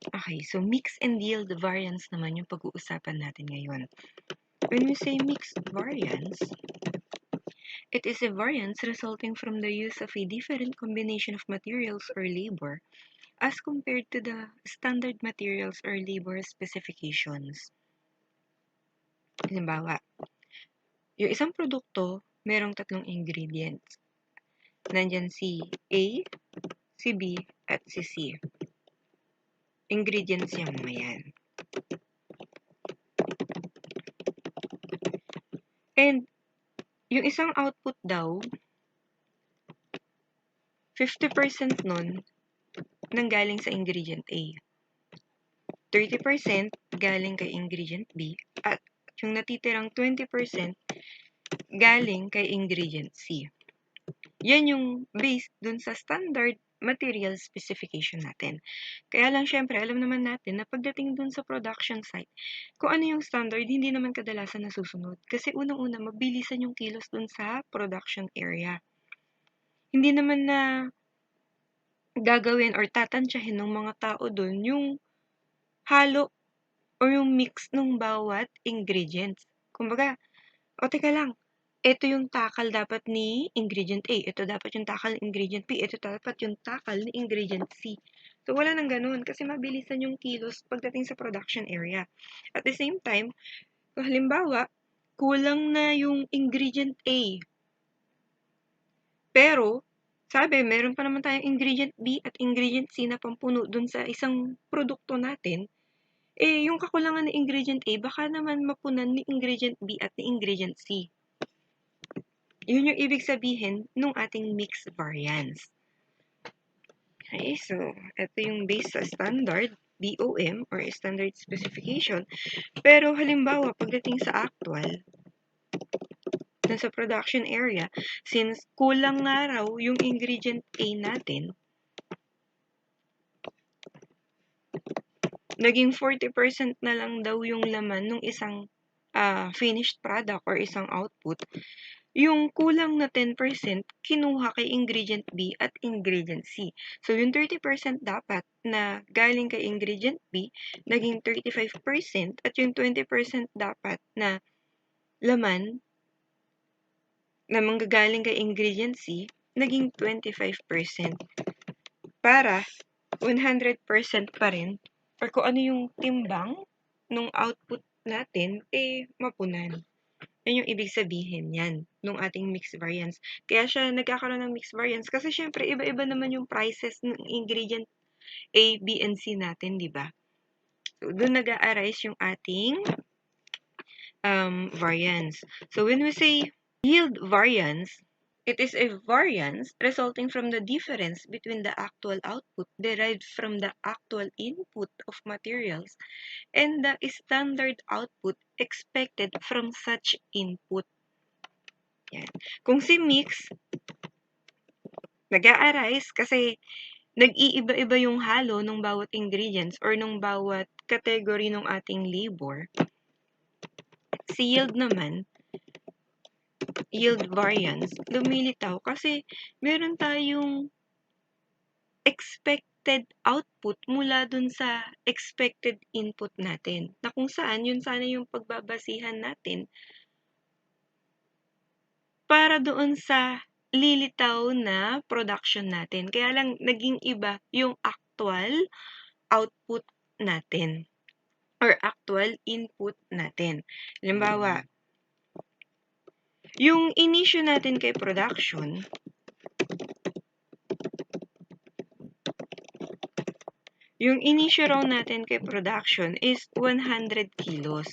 Okay, so mix and yield variance naman yung pag-uusapan natin ngayon. When we say mixed variance, it is a variance resulting from the use of a different combination of materials or labor as compared to the standard materials or labor specifications. Halimbawa, yung isang produkto, merong tatlong ingredients. Nandyan si A, si B, at si C. Ingredients yung mga yan. And yung isang output daw, 50% nun nanggaling sa ingredient A. 30% galing kay ingredient B. At yung natitirang 20% galing kay ingredient C. Yan yung based dun sa standard material specification natin. Kaya lang syempre, alam naman natin na pagdating dun sa production site, kung ano yung standard, hindi naman kadalasan nasusunod. Kasi unang-una, mabilisan yung kilos dun sa production area. Hindi naman na gagawin or tatansyahin ng mga tao dun yung halo or yung mix ng bawat ingredients. Kumbaga, o teka lang, ito yung takal dapat ni ingredient A, ito dapat yung takal ni ingredient B, ito dapat yung takal ni ingredient C. So, wala nang ganun kasi mabilisan yung kilos pagdating sa production area. At the same time, kung halimbawa, kulang na yung ingredient A. Pero, sabi, meron pa naman tayong ingredient B at ingredient C na pampuno dun sa isang produkto natin, yung kakulangan ng ingredient A, baka naman mapunan ni ingredient B at ni ingredient C. Yun yung ibig sabihin nung ating mixed variance. Okay, so ito yung based sa standard BOM or standard specification. Pero halimbawa, pagdating sa actual, sa production area, since kulang nga raw yung ingredient A natin, naging 40% na lang daw yung laman ng isang finished product or isang output. Yung kulang na 10%, kinuha kay ingredient B at ingredient C. So, yung 30% dapat na galing kay ingredient B, naging 35%, at yung 20% dapat na laman na manggagaling kay ingredient C, naging 25%. Para 100% pa rin, or kung ano yung timbang nung output natin, mapunan. Yan yung ibig sabihin yan, nung ating mixed variance. Kaya siya nagkakaroon ng mixed variance kasi syempre, iba-iba naman yung prices ng ingredient A, B, and C natin, di ba? So, doon nag-a-arise yung ating variance. So, when we say yield variance, it is a variance resulting from the difference between the actual output derived from the actual input of materials and the standard output expected from such input. Yan. Kung si mix, nag-a-arise kasi nag-iiba-iba yung halo ng bawat ingredients or ng bawat category ng ating labor. Si yield naman, yield variance, lumilitaw kasi meron tayong expected output mula dun sa expected input natin. Na kung saan, yun sana yung pagbabasihan natin para doon sa lilitaw na production natin. Kaya lang naging iba yung actual output natin or actual input natin. Halimbawa, yung inisyo natin kay production, yung inisyo raw natin kay production is 100 kilos.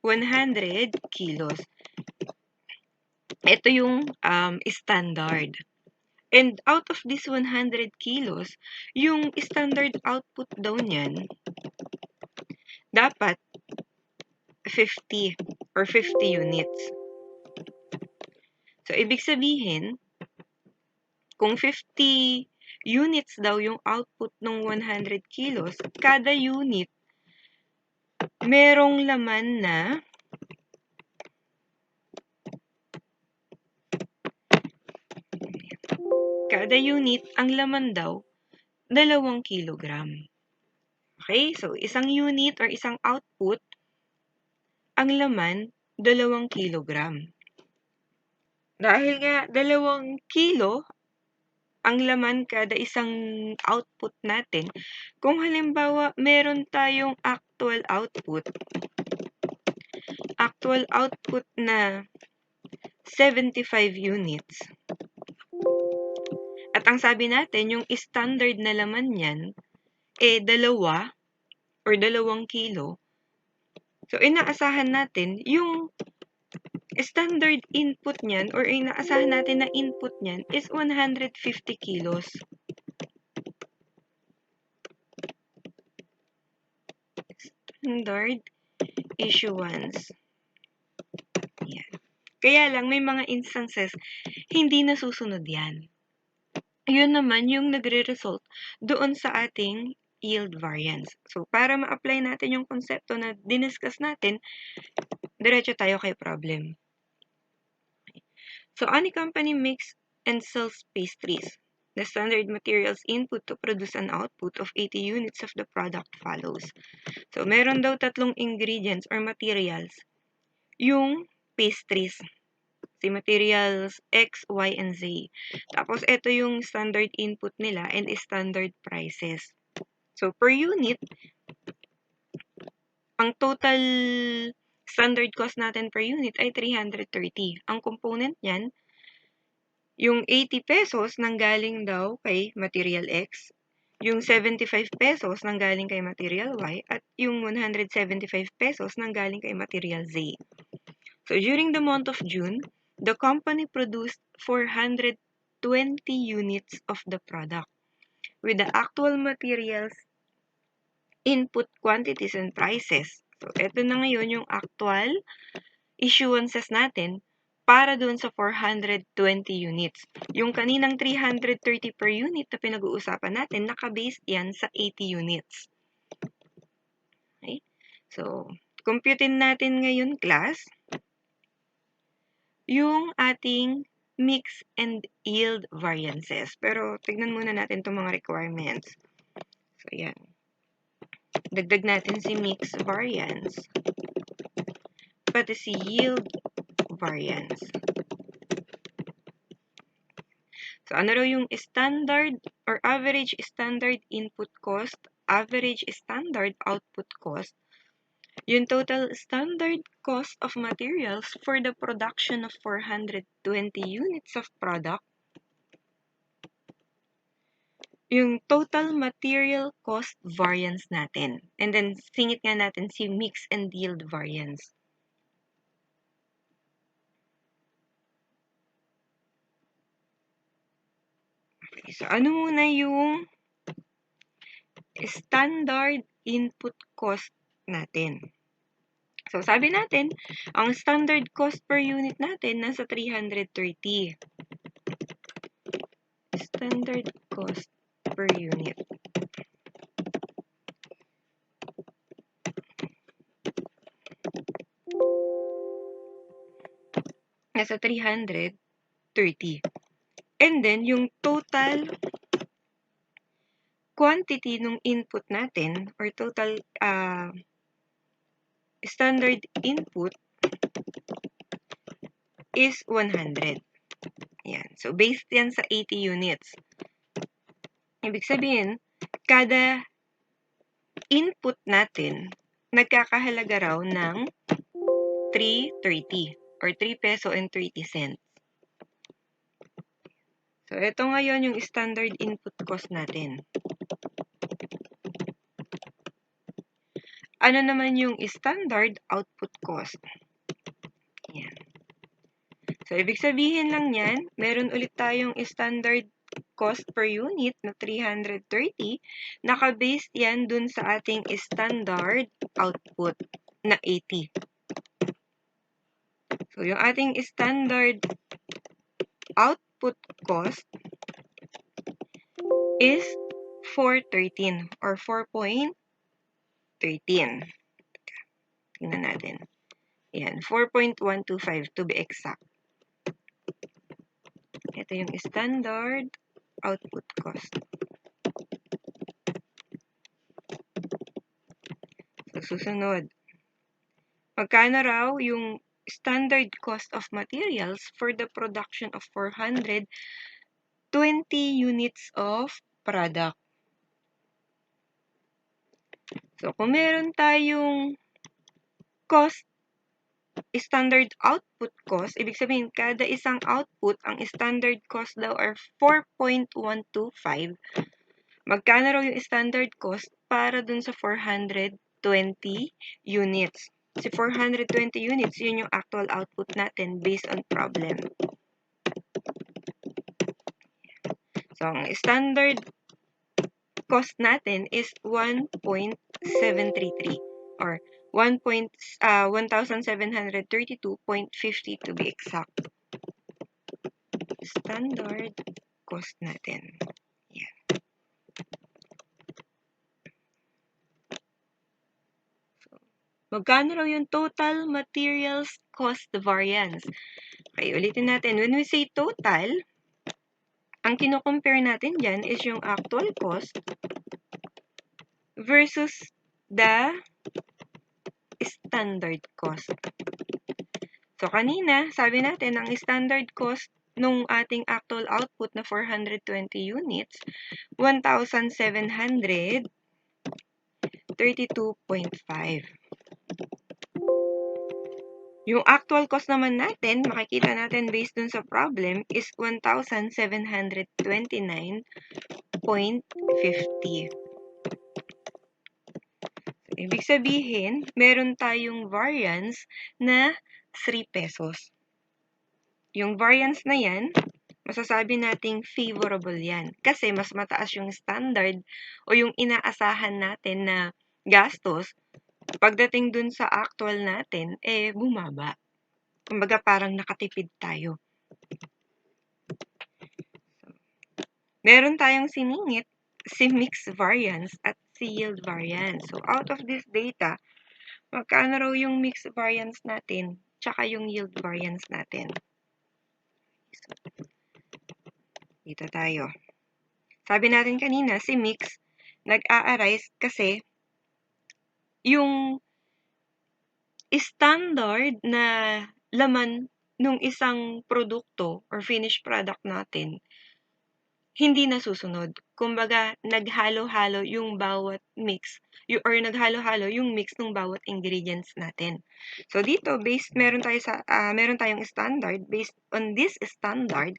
100 kilos. Ito yung standard. And out of this 100 kilos, yung standard output daw niyan, dapat 50 or 50 units. So, ibig sabihin, kung 50 units daw yung output ng 100 kilos, kada unit, merong laman na kada unit, ang laman daw, 2 kilogram. Okay? So, isang unit or isang output, ang laman, 2 kilogram. Dahil nga 2 kilo ang laman kada isang output natin, kung halimbawa meron tayong actual output na 75 units, at ang sabi natin, yung standard na laman niyan, 2 or 2 kilo, so inaasahan natin yung standard input niyan or inaasahan natin na input niyan is 150 kilos. Standard issuance. Yan. Kaya lang, may mga instances, hindi nasusunod yan. Yun naman yung nagre-result doon sa ating yield variance. So, para ma-apply natin yung konsepto na diniscuss natin, diretso tayo kay problem. So, any company makes and sells pastries. The standard materials input to produce an output of 80 units of the product follows. So, meron daw 3 ingredients or materials. Yung pastries. Si materials X, Y, and Z. Tapos, ito yung standard input nila and standard prices. So, per unit, ang total standard cost natin per unit ay 330. Ang component niyan, yung 80 pesos nanggaling daw kay material X, yung 75 pesos nanggaling kay material Y, at yung 175 pesos nanggaling kay material Z. So, during the month of June, the company produced 420 units of the product with the actual materials, input quantities, and prices. So, ito na ngayon yung actual issuances natin para doon sa 420 units. Yung kaninang 330 per unit na pinag-uusapan natin, naka-based yan sa 80 units. Okay? So, computein natin ngayon, class, yung ating mix and yield variances. Pero, tignan muna natin itong mga requirements. So, yan. Dagdag natin si mix variance, pati si yield variance. So, ano raw yung standard or average standard input cost, average standard output cost, yung total standard cost of materials for the production of 420 units of product, yung total material cost variance natin, and then singit nga natin si mix and yield variance. Okay, so ano muna yung standard input cost natin? So, sabi natin, ang standard cost per unit natin nasa 330. Standard cost per unit. Nasa 330. And then, yung total quantity ng input natin or total standard input is 100. Yan. So, based yan sa 80 units. Ibig sabihin, kada input natin, nagkakahalaga raw ng 330 or 3 peso and 30 cents. So, ito ngayon yung standard input cost natin. Ano naman yung standard output cost? Yan. So, ibig sabihin lang yan, meron ulit tayong standard cost per unit na 330, naka-based yan dun sa ating standard output na 80. So, yung ating standard output cost is 413 or 4.13. Tingnan natin. Yan, 4.125 to be exact. Ito yung standard output cost. So, susunod. Magkano raw yung standard cost of materials for the production of 420 units of product? So, kung meron tayong cost, standard output cost, ibig sabihin, kada isang output, ang standard cost daw are 4.125. Magkano raw yung standard cost para dun sa 420 units? Si 420 units, yun yung actual output natin based on problem. So, ang standard cost natin is 1.733 or 1,732.50 to be exact. Standard cost natin. Yan. So, magkano raw yung total materials cost variance? Okay, ulitin natin. When we say total, ang kino-compare natin dyan is yung actual cost versus the standard cost. So, kanina, sabi natin, ang standard cost nung ating actual output na 420 units, 1,732.5. Yung actual cost naman natin, makikita natin based dun sa problem, is 1,729.50. Ibig sabihin, meron tayong variance na 3 pesos. Yung variance na yan, masasabi nating favorable yan. Kasi mas mataas yung standard o yung inaasahan natin na gastos, pagdating dun sa actual natin, bumaba. Kumbaga parang nakatipid tayo. Meron tayong siningit, si mix variance at si yield variance. So, out of this data, magkano raw yung mix variance natin tsaka yung yield variance natin? So, dito tayo. Sabi natin kanina, si mix, nag-a-arise kasi yung standard na laman nung isang produkto or finished product natin, hindi nasusunod. Kumbaga, naghalo-halo yung bawat mix, or naghalo-halo yung mix ng bawat ingredients natin. So dito, meron tayong standard. Based on this standard,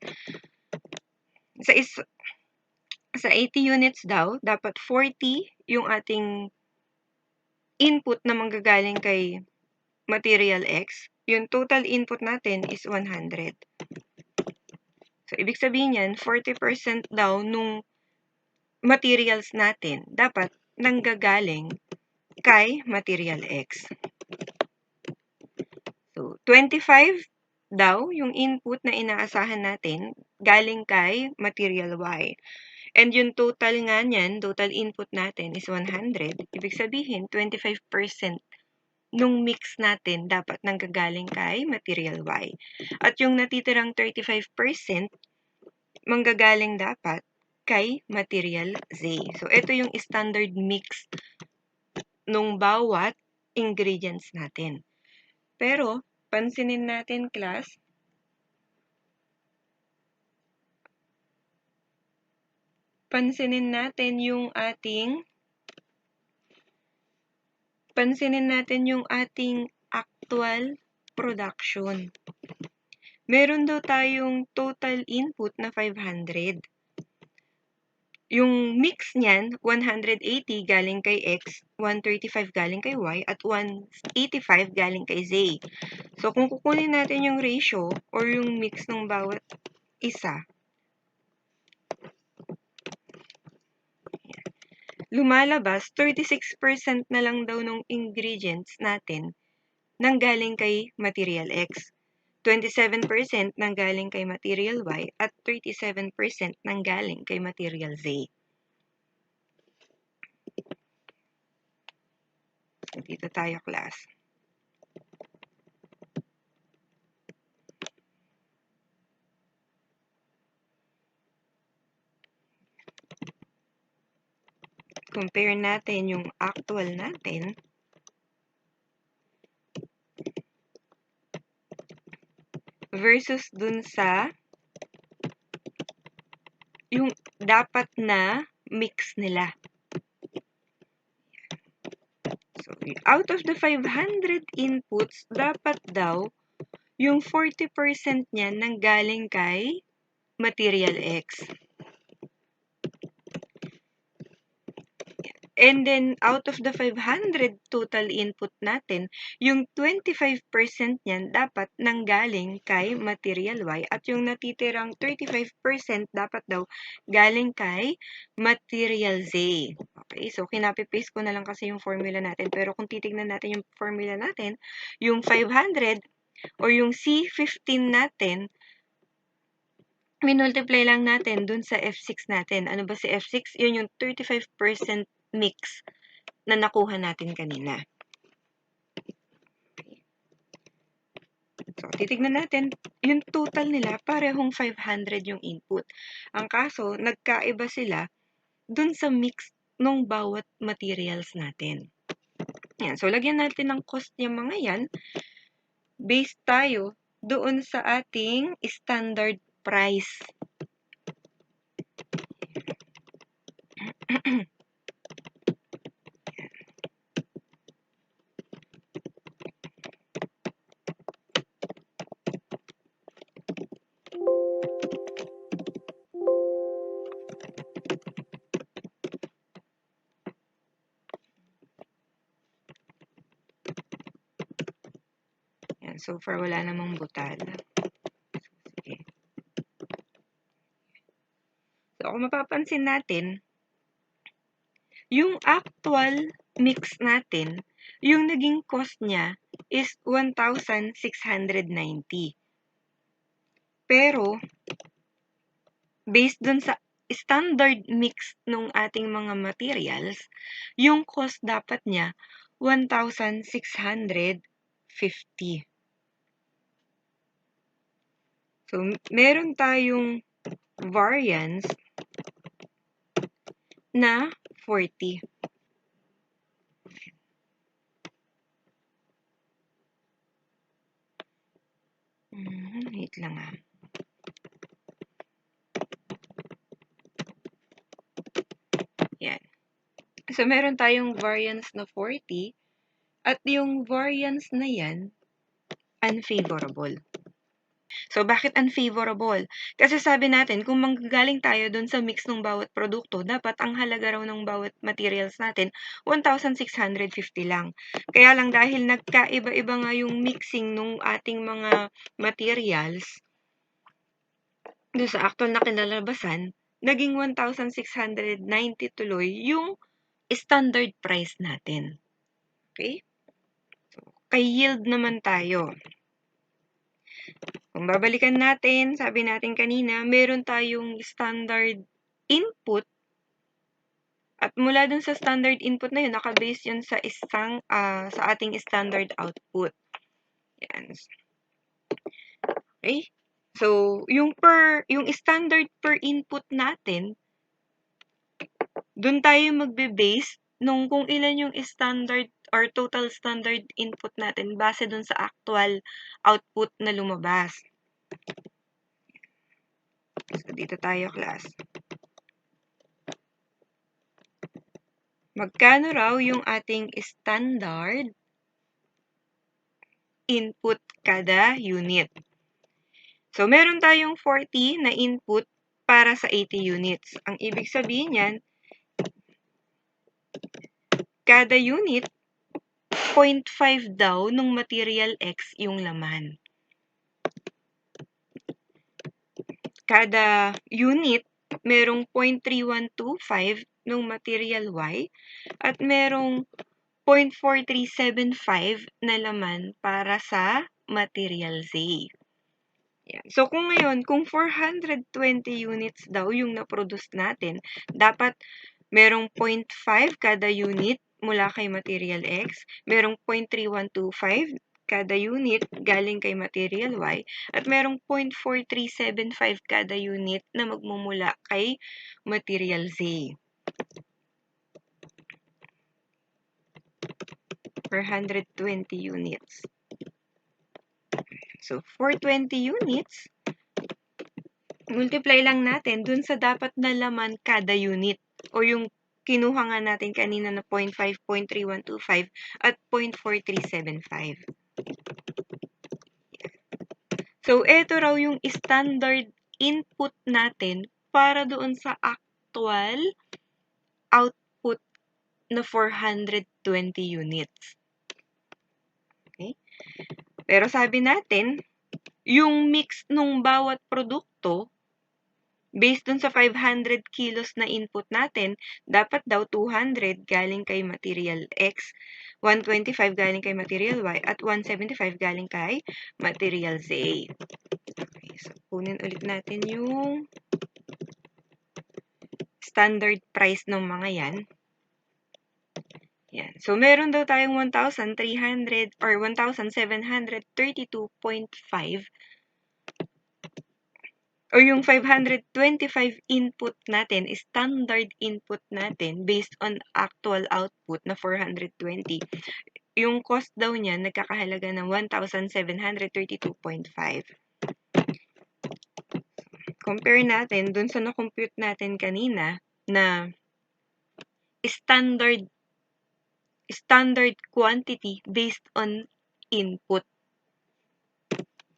sa 80 units daw, dapat 40 yung ating input na manggagaling kay material X. Yung total input natin is 100. So, ibig sabihin yan, 40% daw nung materials natin dapat nanggagaling kay material X. So, 25 daw yung input na inaasahan natin galing kay material Y. And yung total nga niyan, total input natin is 100. Ibig sabihin, 25% nung mix natin dapat nanggagaling kay material Y. At yung natitirang 35%, manggagaling dapat kay material Z. So, ito yung standard mix nung bawat ingredients natin. Pero, pansinin natin, class, pansinin natin yung ating actual production. Meron daw tayong total input na 500. Yung mix niyan, 180 galing kay X, 135 galing kay Y, at 185 galing kay Z. So, kung kukunin natin yung ratio or yung mix ng bawat isa, lumalabas, 36% na lang daw ng ingredients natin nanggaling kay material X. 27% nanggaling kay material Y at 37% nanggaling kay material Z. So, dito tayo, class. compare natin yung actual natin versus dun sa yung dapat na mix nila. So, out of the 500 inputs, dapat daw yung 40% niyan nanggaling kay material X. And then, out of the 500 total input natin, yung 25% niyan dapat nanggaling kay material Y at yung natitirang 35% dapat daw galing kay material Z. Okay, so kinapi-paste ko na lang kasi yung formula natin. Pero kung titignan natin yung formula natin, yung 500 or yung C15 natin, minultiply lang natin dun sa F6 natin. Ano ba si F6? Yun yung 35% mix na nakuha natin kanina. So, titignan natin, yung total nila, parehong 500 yung input. Ang kaso, nagkaiba sila dun sa mix ng bawat materials natin. Yan. So, lagyan natin ng cost yung mga yan. Based tayo doon sa ating standard price. Yan. So far, wala namang butal. Sige. So, kung mapapansin natin, yung actual mix natin, yung naging cost niya is 1,690. Pero, based dun sa standard mix ng ating mga materials, yung cost dapat niya 1,650. So, meron tayong variance na 40. Wait lang ah. Yan. So, meron tayong variance na 40 at yung variance na yan, unfavorable. So, bakit unfavorable? Kasi sabi natin, kung manggagaling tayo dun sa mix ng bawat produkto, dapat ang halaga raw ng bawat materials natin, 1,650 lang. Kaya lang dahil nagkaiba-iba nga yung mixing ng ating mga materials, doon sa actual na kinalabasan, naging 1,690 tuloy yung standard price natin. Okay? So, kay yield naman tayo. Kung babalikan natin, sabi natin kanina, meron tayong standard input at mula dun sa standard input na yun, nakabase yun sa sa ating standard output. Yan. Okay? So, yung standard per input natin, dun tayo magbe-base nung kung ilan yung standard or total standard input natin base dun sa actual output na lumabas. So, dito tayo, class. Magkano raw yung ating standard input kada unit? So, meron tayong 40 na input para sa 80 units. Ang ibig sabihin yan, kada unit, 0.5 daw ng material X yung laman. Kada unit, merong 0.3125 ng material Y at merong 0.4375 na laman para sa material Z. Yan. So, kung ngayon, kung 420 units daw yung na-produce natin, dapat merong 0.5 kada unit mula kay material X, merong 0.3125 kada unit galing kay material Y, at merong 0.4375 kada unit na magmumula kay material Z. 420 units. So, 420 units, multiply lang natin dun sa dapat na laman kada unit o yung kinuha nga natin kanina na 0.5, 0.3125 at 0.4375. So, ito raw yung standard input natin para doon sa actual output na 420 units. Okay? Pero sabi natin, yung mix nung bawat produkto, based dun sa 500 kilos na input natin, dapat daw 200 galing kay material X, 125 galing kay material Y, at 175 galing kay material Z. Okay, so kunin ulit natin yung standard price ng mga yan. Yan. So, meron daw tayong 1,300 or 1,732.5 o yung 525 input natin, standard input natin based on actual output na 420. Yung cost daw niya nagkakahalaga ng 1,732.5. Compare natin dun sa na-compute natin kanina na standard quantity based on input.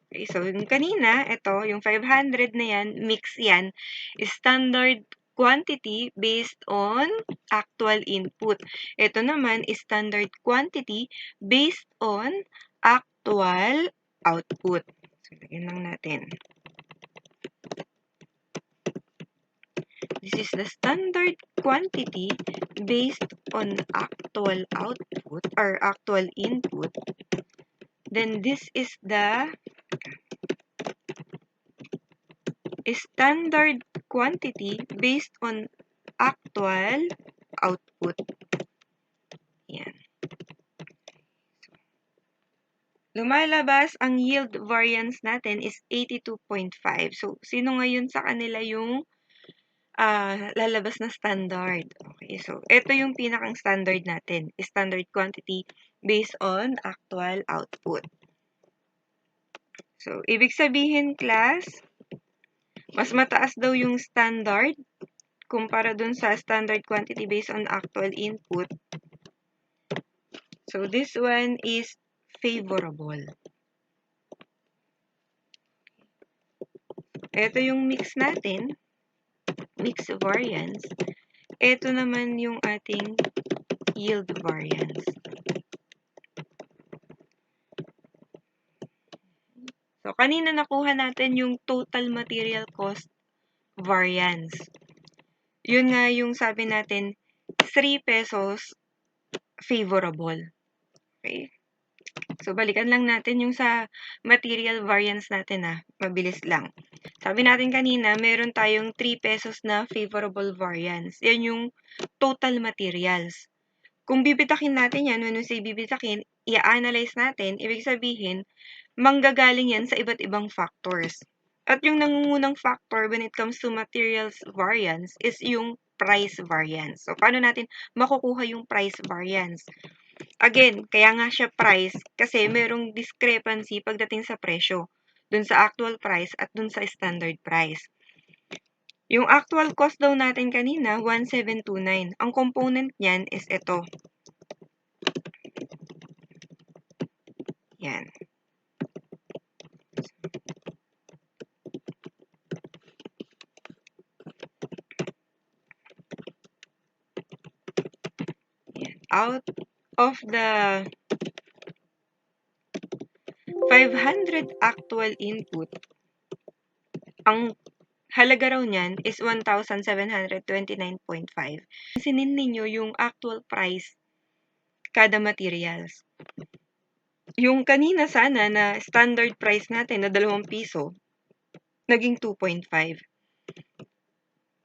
Okay, so yung kanina, ito, yung 500 na yan, mix yan, standard quantity based on actual input. Ito naman, standard quantity based on actual output. So, lagyan lang natin. This is the standard quantity based on actual output or actual input. Then this is the standard quantity based on actual output. Yan. Lumalabas ang yield variance natin is 82.5. So, sino ngayon sa kanila yung lalabas na standard? Okay, so ito yung pinakang standard natin, standard quantity based on actual output. So, ibig sabihin, class, mas mataas daw yung standard kumpara dun sa standard quantity based on actual input. So, this one is favorable. Ito yung mix natin, mix variance. Ito naman yung ating yield variance. So, kanina nakuha natin yung total material cost variance. Yun nga yung sabi natin, 3 pesos favorable. Okay? So, balikan lang natin yung sa material variance natin mabilis lang. Sabi natin kanina, meron tayong 3 pesos na favorable variance. Yan yung total materials. Kung bibitakin natin yan, when we say bibitakin, i-analyze natin, ibig sabihin, manggagaling yan sa iba't ibang factors. At yung nangungunang factor when it comes to materials variance is yung price variance. So, paano natin makukuha yung price variance? Again, kaya nga siya price kasi merong discrepancy pagdating sa presyo dun sa actual price at dun sa standard price. Yung actual cost daw natin kanina, 1,729. Ang component niyan is ito. Yan. Out of the 500 actual input, ang halaga raw niyan is 1,729.5. Pansinin ninyo yung actual price kada materials. Yung kanina sana na standard price natin na 2 piso, naging 2.5.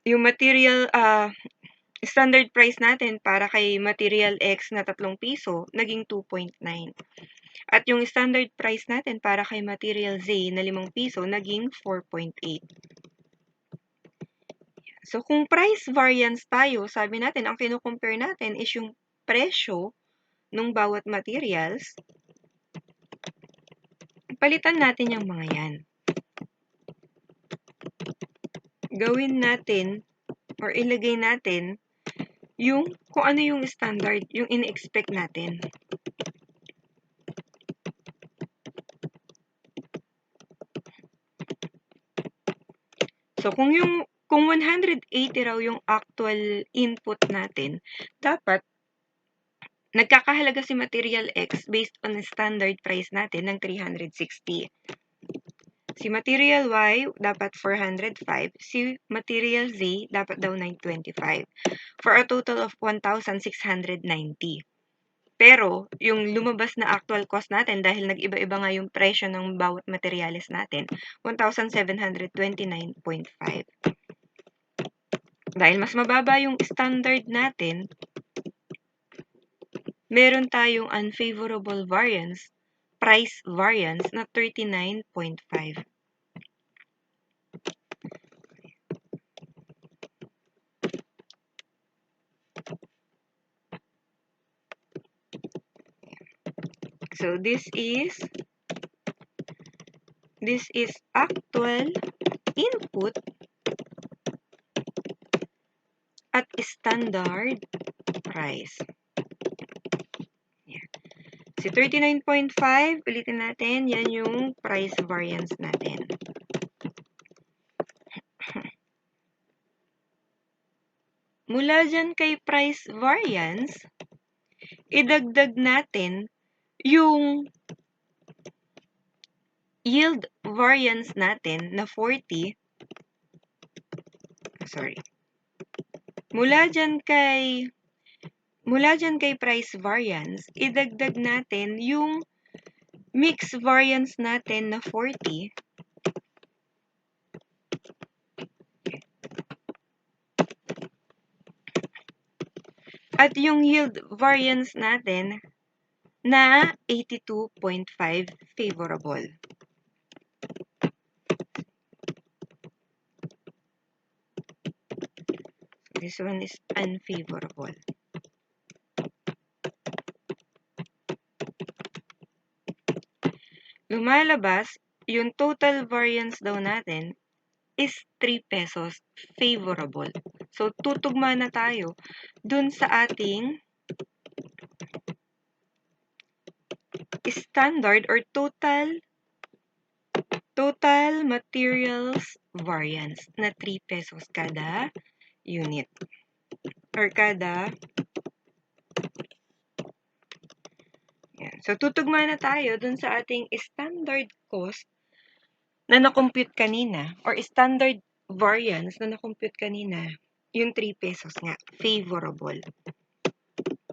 Yung material standard price natin para kay material X na 3 piso, naging 2.9. At yung standard price natin para kay material Z na 5 piso, naging 4.8. So, kung price variance tayo, sabi natin, ang kino-compare natin is yung presyo ng bawat materials, palitan natin yung mga yan. Gawin natin or ilagay natin yung kung ano yung standard, yung in-expect natin. So, kung 180 raw yung actual input natin, dapat nagkakahalaga si material X based on the standard price natin ng 360. Si material Y dapat 405, si material Z dapat daw 925 for a total of 1,690. Pero, yung lumabas na actual cost natin dahil nag-iba-iba nga yung presyo ng bawat materials natin, 1,729.5. Dahil mas mababa yung standard natin, meron tayong unfavorable variance, price variance na 39.5. So this is actual input at standard price. Yeah. Si 39.5, ulitin natin, yan yung price variance natin. Mula dyan kay price variance, idagdag natin yung yield variance natin na 40. Sorry. Mula dyan kay price variance, idagdag natin yung mix variance natin na 40. At yung yield variance natin na 82.5 favorable. This one is unfavorable. Lumalabas, yung total variance daw natin is 3 pesos favorable. So, tutugma na tayo dun sa ating standard or total materials variance na 3 pesos kada unit or kada. Yan. So, tutugma na tayo dun sa ating standard cost na na-compute kanina or standard variance na na-compute kanina, yung 3 pesos nga, favorable.